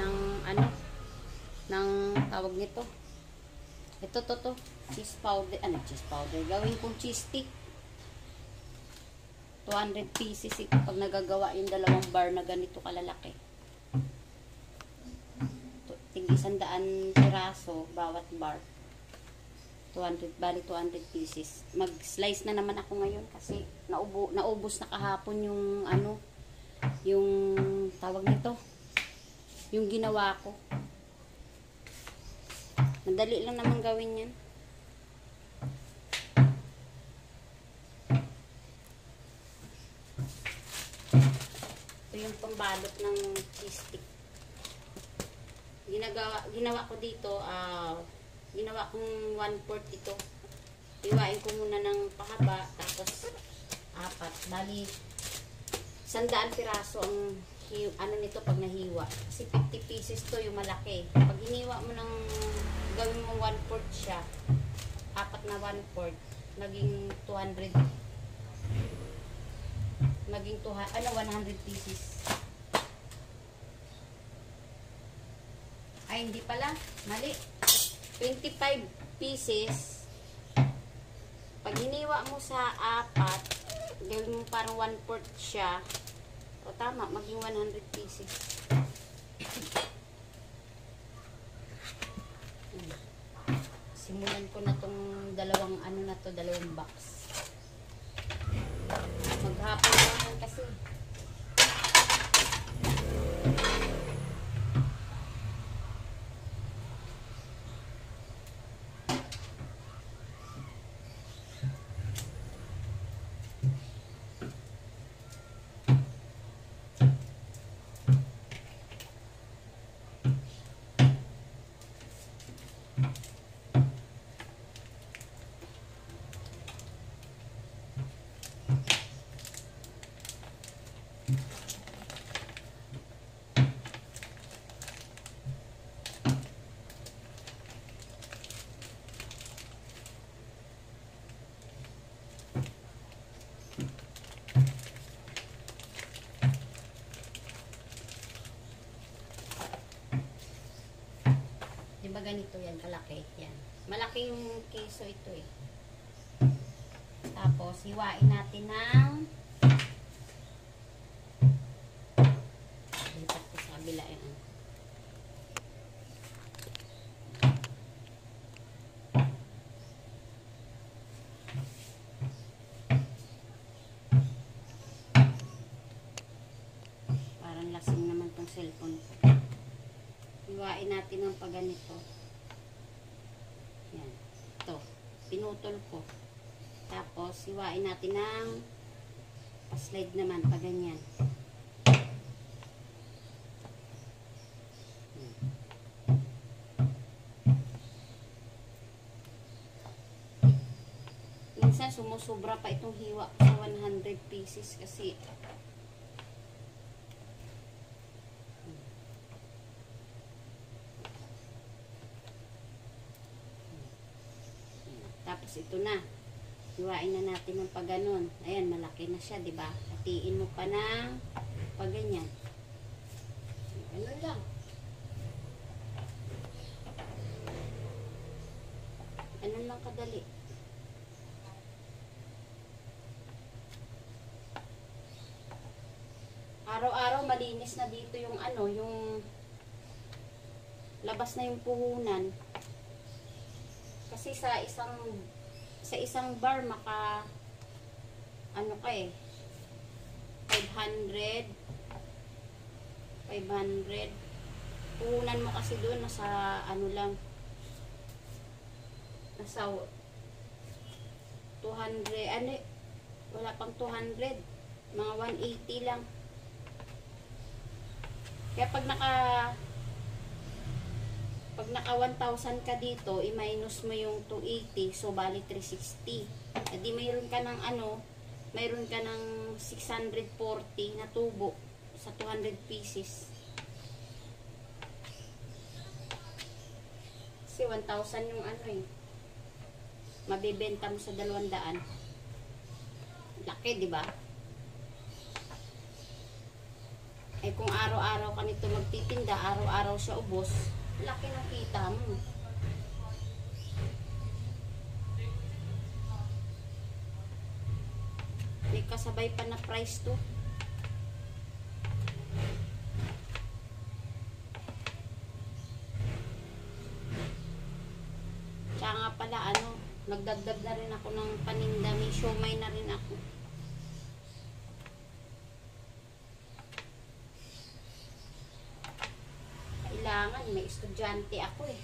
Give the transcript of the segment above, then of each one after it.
ng ano, ng tawag nito. Ito to. Cheese powder. Ano, cheese powder. Gawin kong cheese stick. 200 pieces ito pag nagagawa yung dalawang bar na ganito kalalaki. Tig 100 piraso bawat bar. 200, bali 200 pieces. Mag-slice na naman ako ngayon kasi naubos na kahapon yung ano, yung tawag nito, yung ginawa ko. Madali lang naman gawin yan. Ito yung pambalot ng cheese stick. Ginawa ko dito, ginawa kong 1/4 ito. Iwain ko muna ng pahaba, tapos 4. Bali, 100 piraso ang ano nito pag nahiwa. Kasi 50 pieces to yung malaki. Pag hiniwa mo ng gawin mo 1/4 siya, 4 na 1/4, maging 200. Maging 100 pieces. Ay, hindi pala. Mali. 25 pieces. Pag hiniwa mo sa 4, gawin mo parang 1/4 siya. O tama, maging 100 pieces. Simulan ko na tong dalawang box. Maghapon naman kasi. Diba ganito yan, kalaki. Yan. Malaki yung keso ito eh. Tapos, hiwain natin ng lipat ko sa kabila yan. Parang lasing naman tong cellphone ko. Hiwain natin ng paganito. Yan. Ito. Pinutol ko. Tapos, hiwain natin ng pa-slide naman, paganyan. Minsan, sumusobra pa itong hiwa sa 100 pieces kasi tapos ito na. Hiwain na natin ng pagganon. Ayan, malaki na siya, 'di ba? Hatiin mo pa ng pagganyan. Ano lang. Ano lang kadali. Araw-araw malinis na dito yung ano, yung labas na yung puhunan. Kasi sa isang bar maka ano ka eh 500 puhunan mo kasi doon nasa ano lang, nasa 200, ano, wala pang 200, mga 180 lang. Kaya pag naka 1,000 ka dito, i-minus mo yung 280, so bali 360. E di mayroon ka ng ano, mayroon ka ng 640 na tubo sa 200 pieces. Kasi 1,000 yung ano eh. Mabibenta mo sa 200. Laki, di ba? Eh kung araw-araw ka nito magtitinda, araw-araw siya ubos, laki ng kita mo. May kasabay pa na price to. Tsaka nga pala nagdagdag na rin ako ng paninda. May siomay na rin ako. Kailangan, may estudyante ako eh.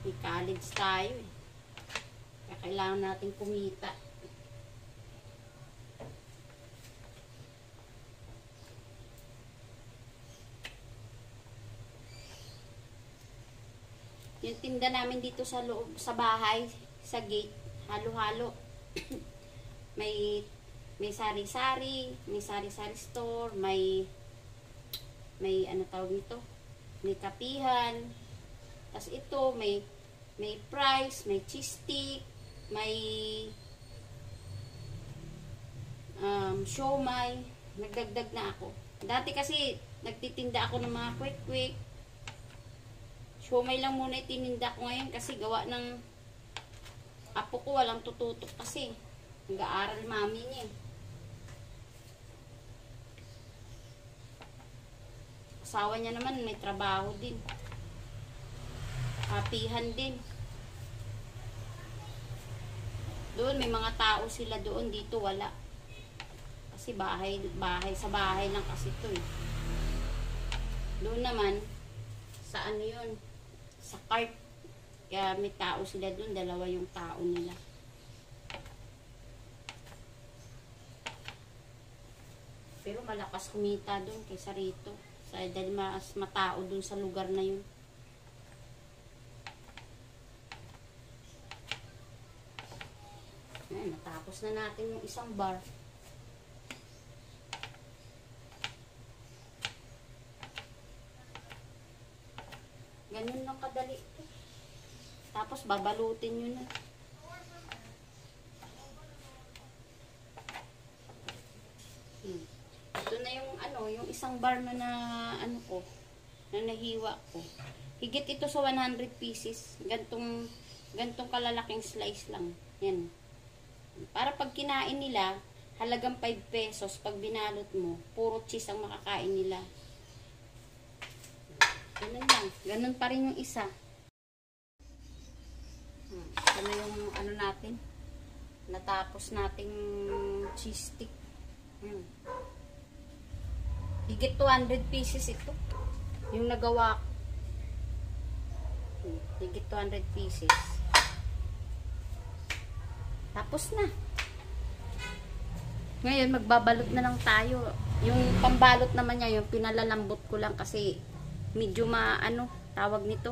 May college tayo eh. Kaya kailangan natin kumita. Yung tinda namin dito sa loob, sa bahay, sa gate, halo-halo. may sari-sari, may sari-sari store, may ano tawag nito? May kapihan. Tapos ito, may fries, may cheese stick, may siomay. Nagdagdag na ako. Dati kasi nagtitinda ako ng mga quick-quick. Siomay lang muna itininda ko ngayon kasi gawa ng apo ko walang tututok kasi. Nag-aaral mami niya. Asawa niya naman may trabaho din. Kapihan din. Doon may mga tao sila doon, dito wala. Kasi bahay sa bahay lang kasi ito eh. Doon naman sa ano yun, sa cart. Kaya may tao sila doon, dalawa yung tao nila. Pero malakas kumita doon kaysa rito. Dahil mas matao doon sa lugar na yun. Ayan, natapos na natin yung isang bar. Ganun lang kadali ito. Tapos babalutin nyo na. Ito na yung yung isang bar na nahiwa ko. Higit ito sa 100 pieces. Gantong kalalaking slice lang. Yan. Para pag kinain nila, halagang 5 pesos. Pag binalot mo, puro cheese ang makakain nila. Ganun lang. Ganun pa rin yung isa. Ito na yung natin. Natapos nating cheese stick. Higit 200 pieces ito. Yung nagawa ko. Higit 200 pieces. Tapos na. Ngayon, magbabalot na lang tayo. Yung pambalot naman niya, yung pinalalambot ko lang kasi medyo tawag nito.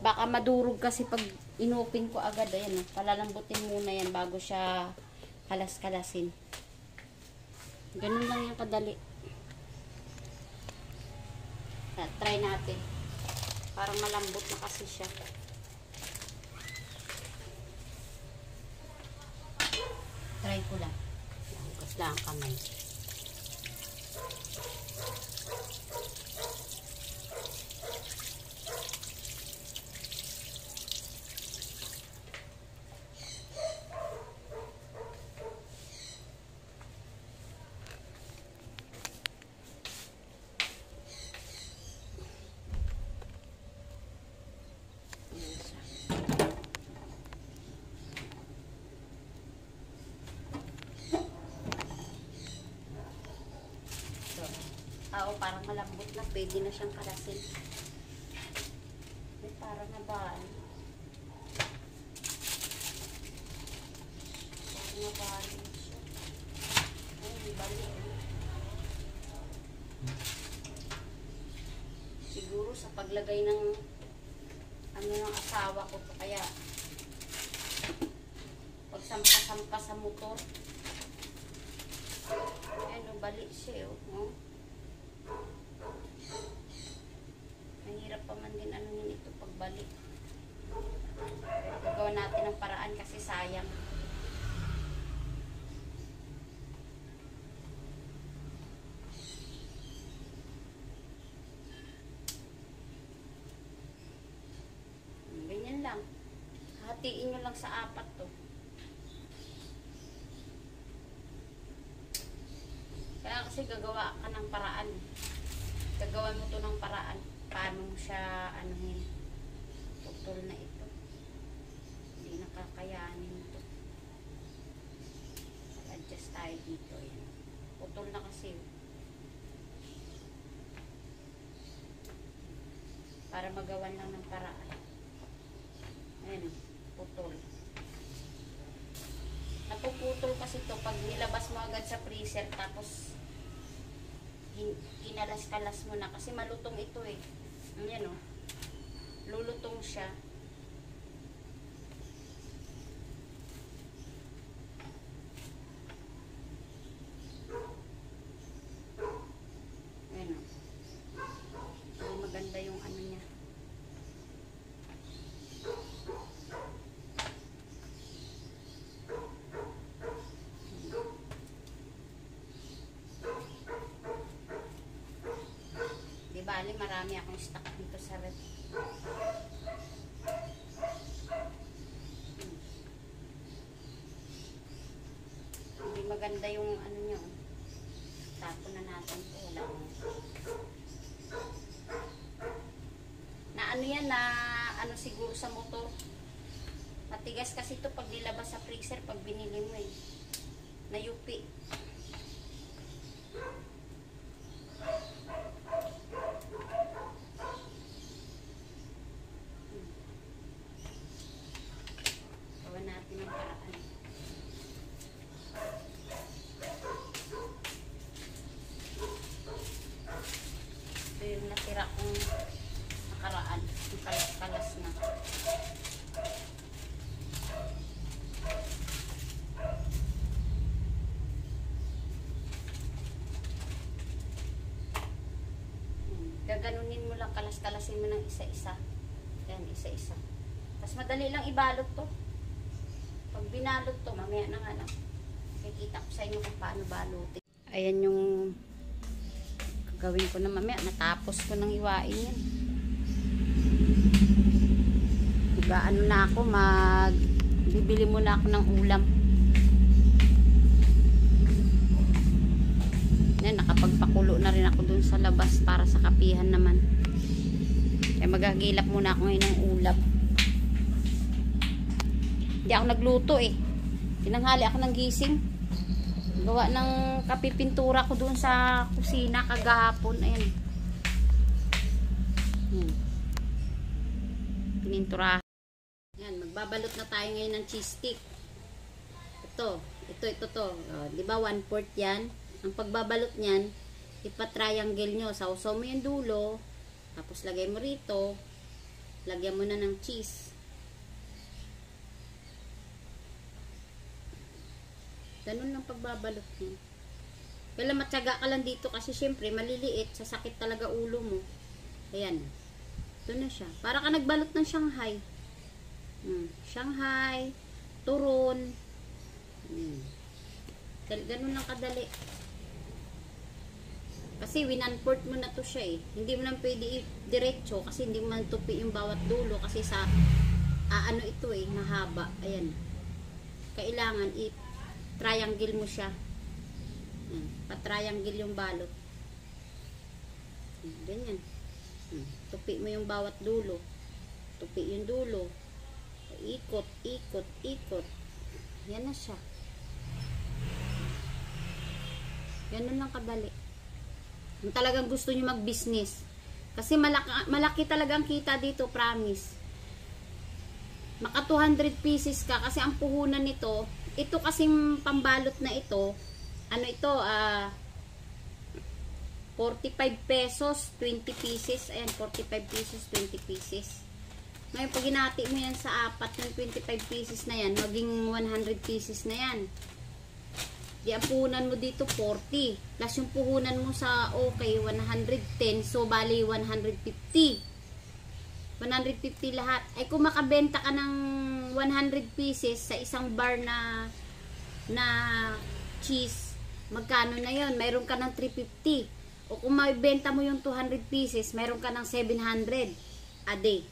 Baka madurog kasi pag inopen ko agad. Ayan, palalambutin muna yan bago siya kalas-kalasin. Ganun lang yung kadali. Try natin. Parang malambot na kasi siya. Try ko lang. Hugas lang ang kamay. Parang malambot na, pwede na siyang kalasin. Parang nabaan. Parang nabaan siya. Ay, di bali. Siguro sa paglagay ng ng asawa ko to, kaya pagsampa-sampa sa motor. Ano, bali siya, oh. Mahirap pa man din yun ito pagbalik. Gagawa natin ng paraan kasi sayang. hatiin nyo lang sa 4 to. Kaya kasi gagawa ka ng paraan. Gagawan mo to ng paraan. Paano mo siya, anuhin, putol na ito. Hindi nakakayanin to. Adjust tayo dito. Yan. Putol na kasi. Para magawan lang ng paraan. Ayan, putol. Napuputol kasi to pag nilabas mo agad sa freezer tapos kinalas-kalas mo na kasi malutong ito eh. Ayan o. Lulutong siya. Ayan o. Ay, maganda yung ano niya. Di bali, marami akong stock dito sa ref. Hindi maganda yung ano niya. Tapon na natin ito. Wala akong. Na ano yan, na ano siguro sa motor. Matigas kasi ito pag nilabas sa freezer pag binili mo eh. Nayupi. Gawa natin ang paraan. Ito yung natira kong nakaraan. Yung kalas-kalas na. Gaganunin mo lang, kalas-kalasin mo ng isa-isa. Yan, isa-isa. Tapos madali lang ibalot to. Pag binalot to, mamaya na nga lang. Kikita ko sa inyo kung paano balutin. Ayan yung gagawin ko na mamaya. Natapos ko nang iwain yan. Diba, ano na ako, bibili muna ako ng ulam. Yan, nakapagpakulo na rin ako dun sa labas para sa kapihan naman. Kaya magagilap muna ako ngayon ng ulam. Hindi ako nagluto eh. Tinanghali ako ng gising. Gawa ng kapipintura ko dun sa kusina kagahapon. Ayan. Pinintura. Yan, magbabalot na tayo ngayon ng cheese stick. Ito to. Di ba 1/4 yan? Ang pagbabalot niyan, ipa-triangle nyo. Sausaw mo yung dulo, tapos lagay mo rito, lagyan mo na ng cheese. Ganun lang pagbabalot nyo. Kaya matyaga ka lang dito kasi syempre maliliit, sasakit talaga ulo mo. Ayan. Ito na siya. Para ka nagbalot ng Shanghai. Shanghai, turon. Ganun lang kadali. Kasi 1/4 mo na to siya eh. Hindi mo lang pwede diretso kasi hindi mo man tupi yung bawat dulo kasi sa ano ito eh, mahaba. Ayan. Kailangan i-triangle mo siya. Pa-triangle yung balot. Ganyan. Tupi mo yung bawat dulo. Tupi yung dulo. Ikot, ikot, ikot. Yan na siya. Ganun lang kadali. Kung talagang gusto nyo mag-business. Kasi malaki talagang kita dito, promise. Maka 200 pieces ka kasi ang puhunan nito, ito kasing pambalot na ito, ano ito, 45 pesos, 20 pieces. Ayan, 45 pieces, 20 pieces. Ngayon, pag hinati mo yan sa 4 ng 25 pieces na yan, maging 100 pieces na yan. Di ang puhunan mo dito 40 plus yung puhunan mo sa okay 110, so bali 150 lahat. Ay kung makabenta ka ng 100 pieces sa isang bar na cheese, magkano na yon? Mayroon ka ng 350. O kung maibenta mo yung 200 pieces, mayroon ka ng 700 a day.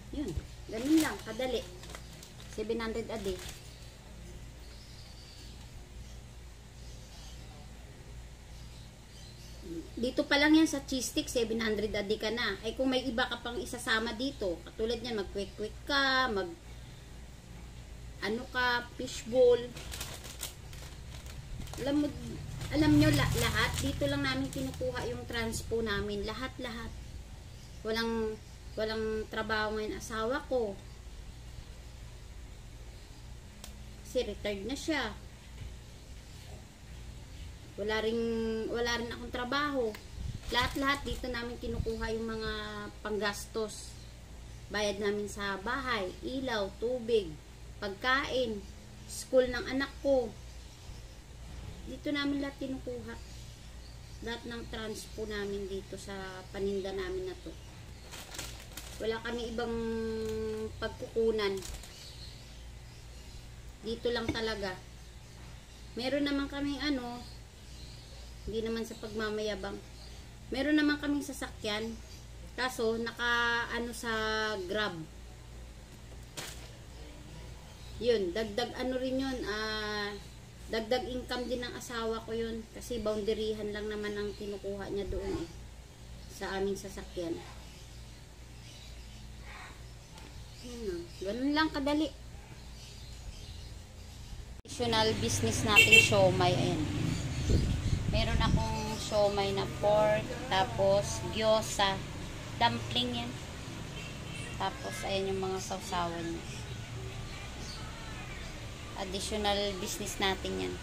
Yun, ganun lang kadali. 700 a day. Dito pa lang yan sa cheese stick, 700 a day ka na. Ay kung may iba ka pang isasama dito, katulad yan, mag-quick-quick ka, ano ka, fishbowl. Alam nyo, lahat, dito lang namin kinukuha yung transpo namin. Lahat. Walang trabaho ngayon asawa ko. Kasi retired na siya. Wala rin akong trabaho. Lahat dito namin kinukuha yung mga panggastos. Bayad namin sa bahay, ilaw, tubig, pagkain, school ng anak ko. Dito namin lahat kinukuha. Lahat ng transpo namin dito sa paninda namin na to. Wala kami ibang pagkukunan. Dito lang talaga. Meron naman kaming hindi naman sa pagmamayabang. Meron naman kaming sasakyan. Kaso, sa Grab. Yun, dagdag rin yun. Dagdag income din ng asawa ko yun. Kasi boundaryhan lang naman ang kinukuha niya doon sa aming sasakyan. Ganun lang kadali. Additional business natin siomay. Ayan. Meron akong siomay na pork. Tapos gyoza. Dumpling yan. Tapos ayan yung mga sausawan niya. Additional business natin yan.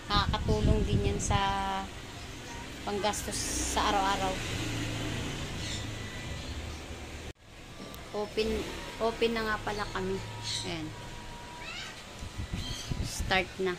Nakakatulong din yan sa panggastos sa araw-araw. Open na nga pala kami. Ayan. Start na.